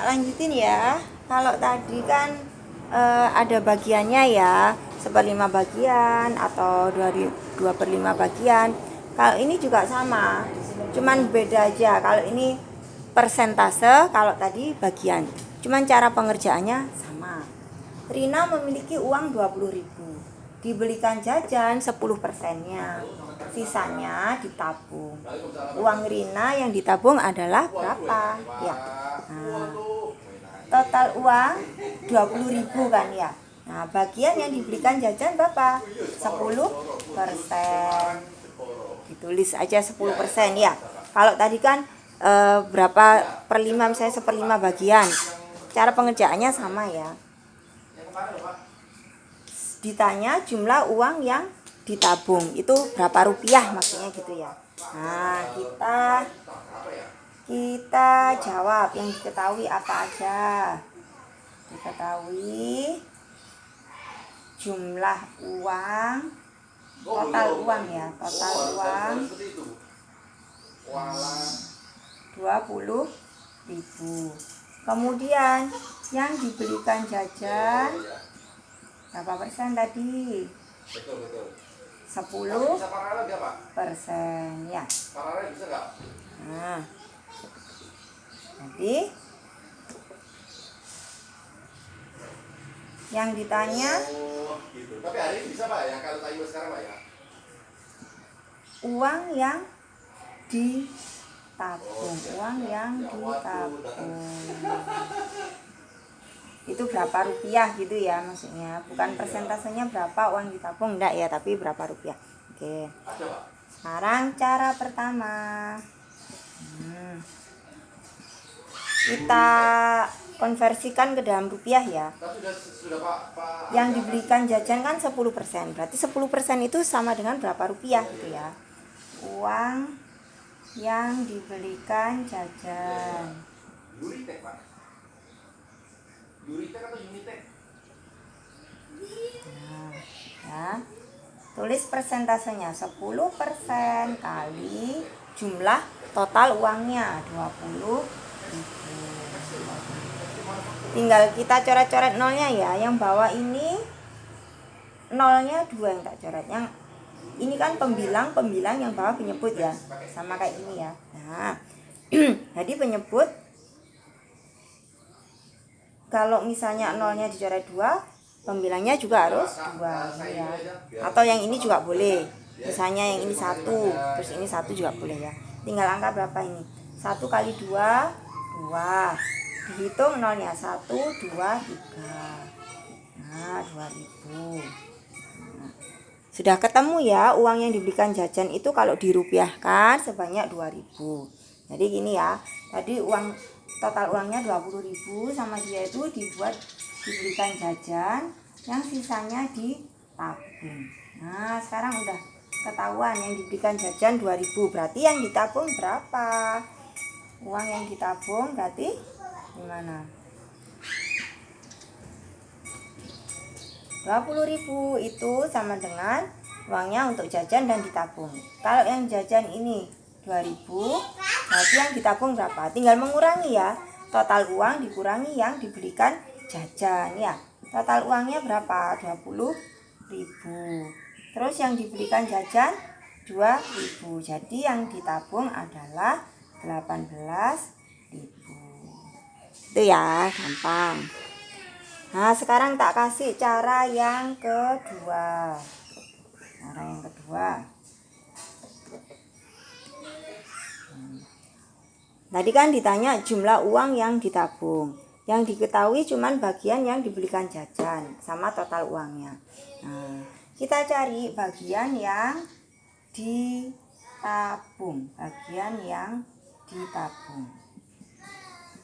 tak lanjutin ya. Kalau tadi kan ada bagiannya ya, 1/5 bagian atau 2/5 bagian. Kalau ini juga sama, cuman beda aja. Kalau ini persentase, kalau tadi bagian. Cuman cara pengerjaannya sama. Rina memiliki uang 20.000, dibelikan jajan 10%-nya, sisanya ditabung. Uang Rina yang ditabung adalah berapa ya? Nah, total uang 20.000 kan ya. Nah, bagian yang dibelikan jajan berapa? 10%. Ditulis aja 10% ya. Kalau tadi kan berapa per 5, misalnya 1/5 bagian. Cara pengerjaannya sama ya. Ditanya jumlah uang yang ditabung itu berapa rupiah, maksudnya gitu ya. Nah, kita jawab yang diketahui apa aja. Diketahui jumlah uang, total uang ya, total uang 20.000. Kemudian yang dibelikan jajan berapa persen tadi? 10% ya. Nah, jadi yang ditanya uang yang ditabung, itu berapa rupiah gitu ya, maksudnya bukan persentasenya berapa uang ditabung, enggak ya, tapi berapa rupiah. Oke, sekarang cara pertama, kita konversikan ke dalam rupiah ya. Yang dibelikan jajan kan 10%, berarti 10% itu sama dengan berapa rupiah gitu ya. Uang yang dibelikan jajan, nah, ya. Tulis persentasenya 10% kali jumlah total uangnya 20.000. Tinggal kita coret-coret nolnya ya. Yang bawah ini nolnya 2 yang tak coret. Yang ini kan pembilang, yang bawah penyebut ya. Sama kayak ini ya. Nah, jadi penyebut kalau misalnya nolnya dicoret 2, pembilangnya juga harus 2 ya. Atau yang ini juga boleh. Misalnya yang ini 1, terus ini 1 juga boleh ya. Tinggal angka berapa ini? 1 kali 2, 2. Dihitung nolnya 1, 2, 3. Nah, 2.000. Nah, sudah ketemu ya uang yang dibelikan jajan itu kalau dirupiahkan sebanyak 2.000. Jadi gini ya. Tadi uang total uangnya 20.000, sama dia itu dibelikan jajan, yang sisanya ditabung. Nah, sekarang udah ketahuan yang dibelikan jajan 2.000, berarti yang ditabung berapa? Uang yang ditabung berarti gimana? 20.000 itu sama dengan uangnya untuk jajan dan ditabung. Kalau yang jajan ini 2.000, berarti yang ditabung berapa? Tinggal mengurangi ya. Total uang dikurangi yang dibelikan jajan ya. Total uangnya berapa? 20.000. Terus yang dibelikan jajan 2.000. Jadi yang ditabung adalah 18.000. Itu ya, gampang. Nah, sekarang tak kasih cara yang kedua. Tadi kan ditanya jumlah uang yang ditabung. Yang diketahui cuman bagian yang dibelikan jajan sama total uangnya. Nah, kita cari bagian yang ditabung.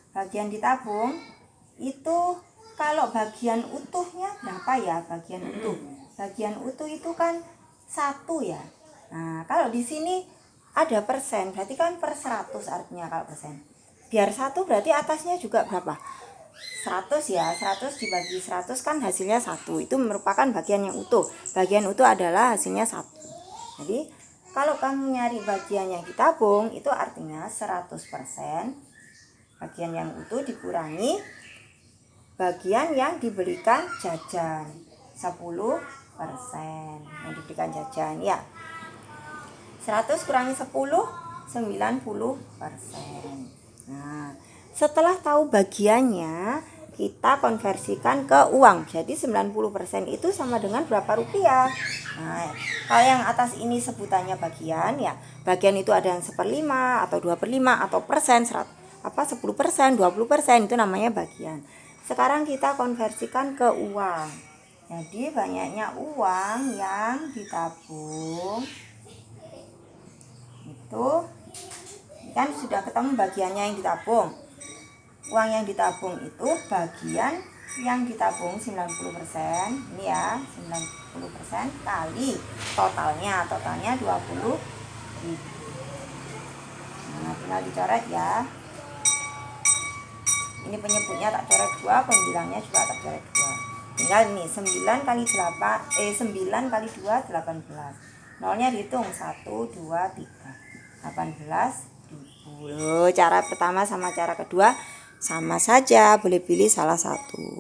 Bagian ditabung itu kalau bagian utuhnya berapa ya? Bagian utuh itu kan 1 ya. Nah, kalau di sini ada persen, berarti kan per 100 artinya kalau persen. Biar 1 berarti atasnya juga berapa? 100 ya. 100 dibagi 100 kan hasilnya 1. Itu merupakan bagian yang utuh. Bagian utuh adalah hasilnya 1. Jadi kalau kamu nyari bagian yang ditabung, itu artinya 100% bagian yang utuh dikurangi bagian yang dibelikan jajan 10% yang dibelikan jajan ya. 100 kurangi 10 90%. Nah, setelah tahu bagiannya, kita konversikan ke uang. Jadi 90% itu sama dengan berapa rupiah? Nah, kalau yang atas ini sebutannya bagian ya. Bagian itu ada yang 1/5 atau 2/5 atau persen, 10%, 20% itu namanya bagian. Sekarang kita konversikan ke uang. Jadi banyaknya uang yang ditabung itu kan sudah ketemu bagiannya yang ditabung. Uang yang ditabung itu bagian yang ditabung 90%, ini ya 90% kali totalnya 20.000. Nah, tinggal dicoret ya. Ini penyebutnya tak coret 2, pembilangnya juga tak coret 2. Tinggal ini 9 kali 2 18. Nolnya dihitung 1 2 3. 18.000. Cara pertama sama cara kedua sama saja, boleh pilih salah satu.